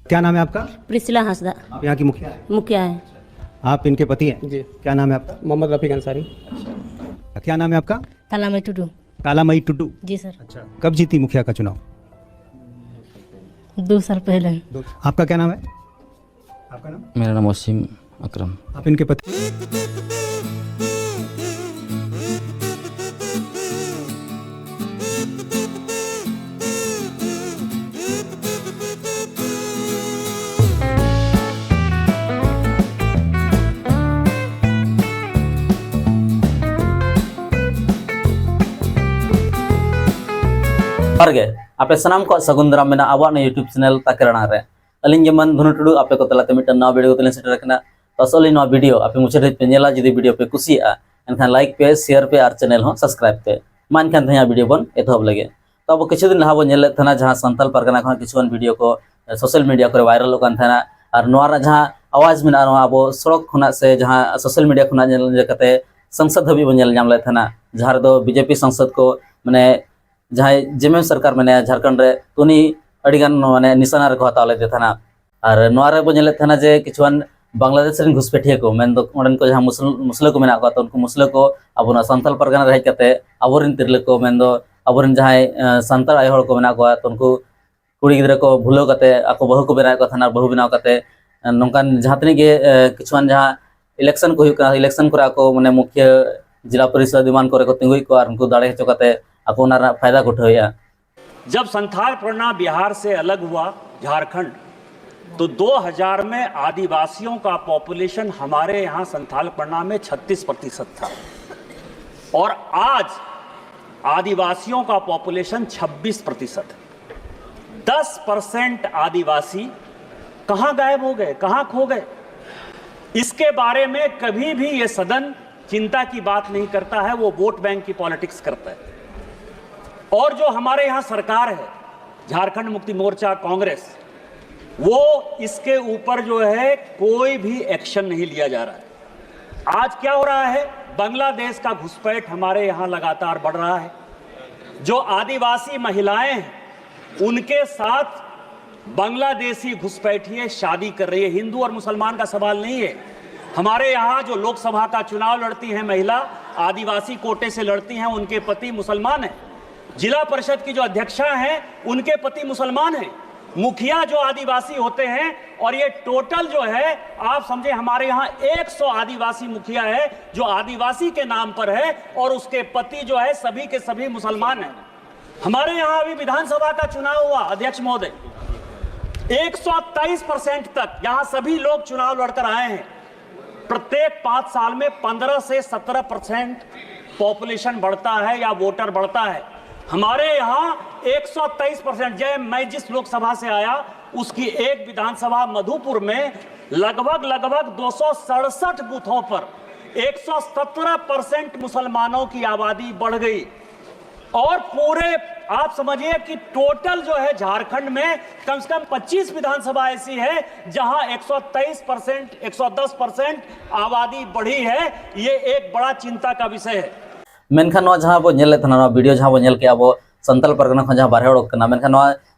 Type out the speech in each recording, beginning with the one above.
क्या नाम है आपका? प्रिसिला हंसदा। आप यहाँ की मुखिया है? मुखिया है। आप इनके पति हैं? जी। क्या नाम है आपका? मोहम्मद रफीक अंसारी। क्या नाम है आपका? तालामई टुडू। कालामई टुडू। जी सर। अच्छा, कब जीती मुखिया का चुनाव? 2 साल पहले। आपका क्या नाम है? आपका नाम? मेरा नाम वसीम अकरम। आप इनके पति? आपे सनाम को सगुंदरा में अब यूट्यूब चैनल ताकराना रे अलिंग जमन धनु टुडू आपे को तलाते मिटन नवा वीडियो तले सेटर रखना तो असली नवा वीडियो आपे मुझे पे नेला जदी वीडियो पे कुसिया एनखान लाइक पे शेयर पे और चैनल हो सब्सक्राइब पे मान खान थया वीडियो बन एथब लगे तो अब किछु दिन लाबो नेले थना जहां संताल परगना खन किछुन वीडियो को सोशल मीडिया पर वायरल होकन थना और नोरा जहां आवाज में अब सड़क खुना से जहां सोशल मीडिया खुना नेल कते संसद हबी बनेल नाम ले थना जहां दो बीजेपी संसद को माने जहाँ जेएमएम सरकार मैंने झारखंड रे तुनी अड़ीगान माने निशाना रखो हताव लेते थाना और नोरे बो नेले थाना जे किछुआन बांग्लादेश रेन घुसपैठिया को मेन दो ओडन को जहाँ मुस्लिम को मेना को तो उनको मुस्लिम को अब संताल परगना रे हेजकते अबोरिन तिरले को मेन दो अबोरिन जहाँ संताल आय हड़ को मेना को तो उनको कुड़ी गिद्रा को भूलो कते आको बहु को बेना को थाना बहु बनाव कते नोंकान जहाँ तनी के किछुआन जहाँ इलेक्शन को हुई इलेक्शन को आको माने मुख्य जिला परिषद विमान को तिंगुई को उनको दाड़े हचो कते आपको फायदा उठाया। जब संथाल परगना बिहार से अलग हुआ झारखंड तो 2000 में आदिवासियों का पॉपुलेशन हमारे यहाँ संथाल परगना में 36% था और आज आदिवासियों का पॉपुलेशन 26%। 10% आदिवासी कहाँ गायब हो गए, कहाँ खो गए? इसके बारे में कभी भी ये सदन चिंता की बात नहीं करता है, वो वोट बैंक की पॉलिटिक्स करता है। और जो हमारे यहाँ सरकार है झारखंड मुक्ति मोर्चा कांग्रेस, वो इसके ऊपर जो है कोई भी एक्शन नहीं लिया जा रहा है। आज क्या हो रहा है? बांग्लादेश का घुसपैठ हमारे यहाँ लगातार बढ़ रहा है। जो आदिवासी महिलाएं हैं उनके साथ बांग्लादेशी घुसपैठिए शादी कर रही है। हिंदू और मुसलमान का सवाल नहीं है। हमारे यहाँ जो लोकसभा का चुनाव लड़ती हैं महिला, आदिवासी कोटे से लड़ती हैं, उनके पति मुसलमान हैं। जिला परिषद की जो अध्यक्षा हैं उनके पति मुसलमान हैं। मुखिया जो आदिवासी होते हैं, और ये टोटल जो है आप समझे हमारे यहाँ 100 आदिवासी मुखिया है जो आदिवासी के नाम पर है और उसके पति जो है सभी के सभी मुसलमान हैं। हमारे यहाँ अभी विधानसभा का चुनाव हुआ अध्यक्ष महोदय, 123% तक यहाँ सभी लोग चुनाव लड़कर आए हैं। प्रत्येक 5 साल में 15 से 17% पॉपुलेशन बढ़ता है या वोटर बढ़ता है। हमारे यहाँ 123%। जय मैं जिस लोकसभा से आया उसकी एक विधानसभा मधुपुर में लगभग 267 बूथों पर 117% मुसलमानों की आबादी बढ़ गई। और पूरे आप समझिए कि टोटल जो है झारखंड में कम से कम 25 विधानसभा ऐसी है जहां 123%, 110% आबादी बढ़ी है। ये एक बड़ा चिंता का विषय है। मेनखान जहाँ बो नेले थना वीडियो जहाँ बो नेल के अब संताल परगना खन जहाँ बारे होड़कना मेनखान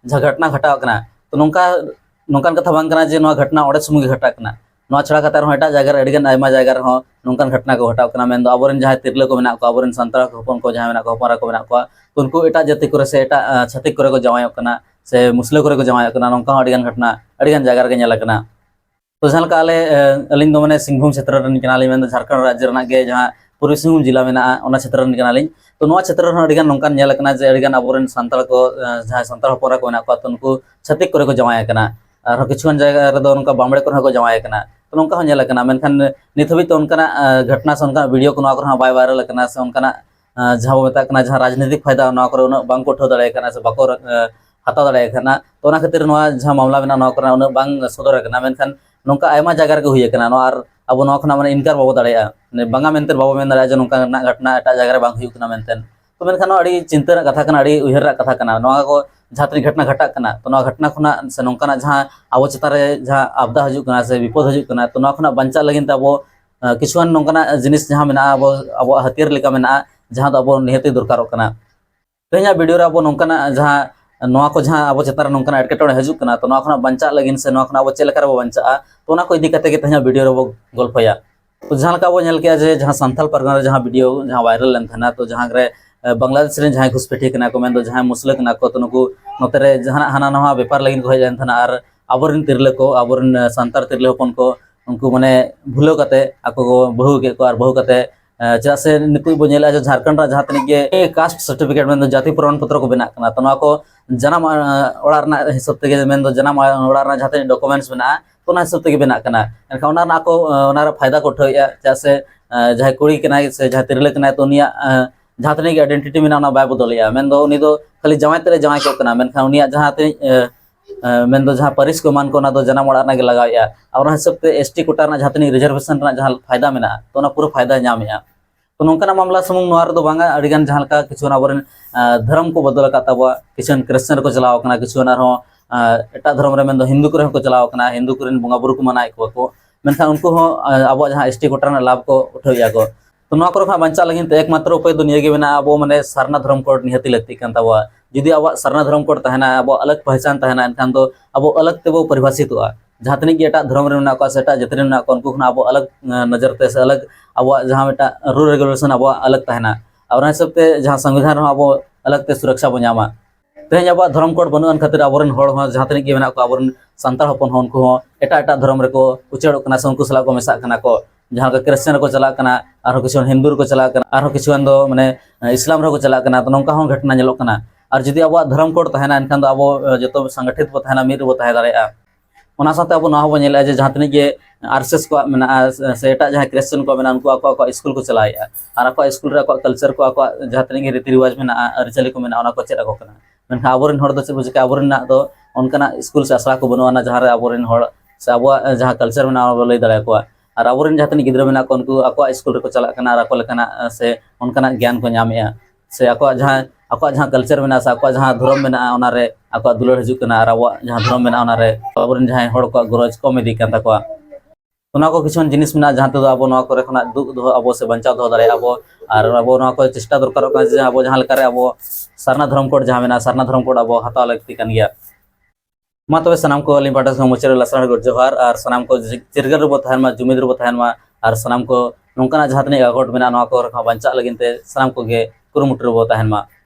जहाँ घटना घटावकना तो नौकान कथा बांग कना जे घटना ओडे सुमुगे घटाकना नवा छड़ा कतार हो एटा जगह अडिगन आयमा जगह रहो नौकान घटना को घटावकना मेन दो अबोरेन जहाँ तिरले को मेना को अबोरेन संताल हपन को जहाँ मेना को हपरा को मेना को तो उनको एटा जाति करे से एटा छातिक करे को जमायकना से मुस्लिम करे को जमायकना नौका अडिगन घटना अडिगन जगह रे नेलकना। तो जहाँ लका आले अलिंग दो माने सिंहभूम क्षेत्र रन कनाली मेन झारखंड राज्य रना के जहाँ पूर्वी सिंहभूम जिला में ना क्षेत्र में तो नवा क्षेत्र में नौकान नेलकना जे अडिगान अबोरेन संताल को जहाँ संताल हपरा को मेना को तो उनको छातिक करे को जमायकना और किछुन जगह रे दो उनका बामड़े को को जमायकना तो नौका हो नेलकना मेनखान नित हबी तो उनका घटना से उनका वीडियो को नवा को बाय वायरल कना से उनका जहाँ बो मेता कना जहाँ राजनीतिक फायदा नवा को उन बांग को ठो दाड़े कना से बाको हताव दाड़े कना तो उना खातिर नवा जहाँ मामला में नवा को उन बांग सदर कना मेनखान नौका आयमा जगह रे हुई कना और अब नवा खना माने इनकार बाबो दाड़े बांगा मेनते बाबो मेन दाड़े जे नौका घटना एटा जगह रे बांग हुई कना मेनते तो मेनखान अड़ी चिंता कथा कना अड़ी उयहर कथा कना नवा को जहाँ तनी घटना घटा कना तो नवा घटना खुना से नौका जहाँ अब चेतान रे जहाँ आपदा हजू कना से विपद हजू कना तो नवा खुना बंचा लगिन ते अब किछुआन नौका जिनिस जहाँ मेना अब हथियार लेका मेना जहाँ दो अब निहती दरकारों कना। तेहना वीडियो रे अब नौका जहाँ नोआ को जहाँ अब चेतान नौका एटकेटोड़े हजूक कना तो नोआ खना बंचा लगिन से नोआ खना अब चेक लेकर बंचा तो ना को इदी कते के तहना वीडियो रे गल्पया तो जहाँ लका बो नेल के जे जहाँ संथाल परगना रे जहाँ वीडियो जहाँ वायरल लेन थाना तो जहाँ रे बांग्लादेश रे जहाँ घुसपैठी कना को मेन दो जहाँ मुस्लिम कना को तो नुकु नोते रे जहाँ हाना नवा व्यापार लगिन को हज लेन थाना आर आबोरिन तिरले को आबोरिन संतार तिरले हपन को उनको माने भूलो कते आको को बहु के को आर बहु कते चेदा से नितु बो नेला झारखंड जहाँ तनिक के कास्ट सर्टिफिकेट में जाति प्रमाण पत्र को बना कना तो ना को जनाम ओड़ा हिसाब ते मेन दो जनाम ओड़ा जहाँ तनिक डॉक्यूमेंट्स बना तो ना हिसाब ते बना कना एनखा ओना ना को ओना रे फायदा को ठोया चेदा से जहाँ कुड़ी कना से जहाँ तिरले कना तो उनिया जहाँ तनिक आइडेंटिटी में ना बाय बदलिया मेन दो उनी दो खाली जमाय तेरे जमाय को कना मेनखा उनिया जहाँ तनिक मेन दो जहाँ परिस को मान को ना दो जनाम ओड़ा ना के लगाया और हिसाब ते एसटी कोटा ना जहाँ तनिक रिजर्वेशन ना जहाँ फायदा में तो ना पूरा फायदा नामेया तो नौका मामला सुमुंग नोआर दो बांगा अड़िगान जहाँ लका किछु आबोरेन धर्म को बदल काताबा किछु क्रिश्चियन को चलाव कना किछु आरो एटा धर्म रे मेन हिंदू को चलाव कना हिंदू को बंगा बुरु को मनाय को मेनखान उनको अब जहाँ एसटी कोटा लाभ को उठाया को तो नोआ को बंचा लगिन तो एकमात्र उपाय दो निये मेना अब माने सारना धर्म कोड निहती लगती कान ताबा जुदी अब सारना धर्म कोड तहना अब अलग पहचान तहना एनखान दो अब अलग तेबो परिभाषितोआ जहाँ तनिक के एटा धर्म रे मेना को से एटा जाति रे मेना को उनको अब अलग नजर ते से अलग अब जहाँ एटा रूल रेगुलेशन अब अलग तहना और हिसाब ते जहाँ संविधान अब अलग ते सुरक्षा बो नामा तेज अब धर्म कोड बनुआन खातिर आबोरन होड़ जहाँ तनिक के मेना को आबोरन संताल हपन हो उनको एटा एटा धर्म रे को उचेड़ो कना से उनको सला को मेसा कना को जहाँ का क्रिश्चियन को चला कना आरो किछु हिंदू को चला कना आरो किछु दो माने इस्लाम रे को चला कना तो नौका हो घटना नेलो कना और जुदी अब धर्म कोड तहना एनखान दो अब जतो संगठित बो तहना मिर बो तह दाड़ेया ओना साथे अब नोआ बो नेला जे जहाँ तनिक के आरएसएस को मेना से एटा जहाँ क्रिश्चियन को मेना उनको आको स्कूल को चलाया और आको स्कूल रे आको कल्चर को आको जहाँ तनिक के रीति रिवाज मेना अरिचली को मेना ओना को चेक आको कना मेनखा आबोरिन होड़ दो चेक आबोरिन ना दो उनका स्कूल से आसरा को बनुआना जहाँ रे आबोरिन होड़ से अब जहाँ कल्चर मेना लई दाड़े को और आबोरिन जहाँ तनिक गिद्रा मेना को उनको आको स्कूल रे को चला कना और आको लेकना से उनका ज्ञान को नामेया से आको जहाँ कल्चर में से आको जहाँ धर्म में आको दुलड़ हजू कना और अब जहाँ धर्म में आबोरिन जहाँ होड़ को गरज कम इदी कान ताकोआ ओना को किछु जिनिस में जहाँ तेदो अब नोआ करे खना दुख दो अब से बंचाव दो दाड़े अब और अब नोआ को चेष्टा दरकार जे अब जहाँ लेकर अब सारना धर्म कोड जहाँ में सारना धर्म कोड अब हताव लगती कान गया मा तबे सनाम को अलिम पाटा मुचारे लसरा गुड जोहार और सनाम को चिरगर रबो तहन मा जुमिद रबो तहन मा और सनाम को नोंकाना जहाँ तनिक आगोट में नोआ को रखा बंचा लगिन ते सनाम को गे कुरुमुट रबो तहन मा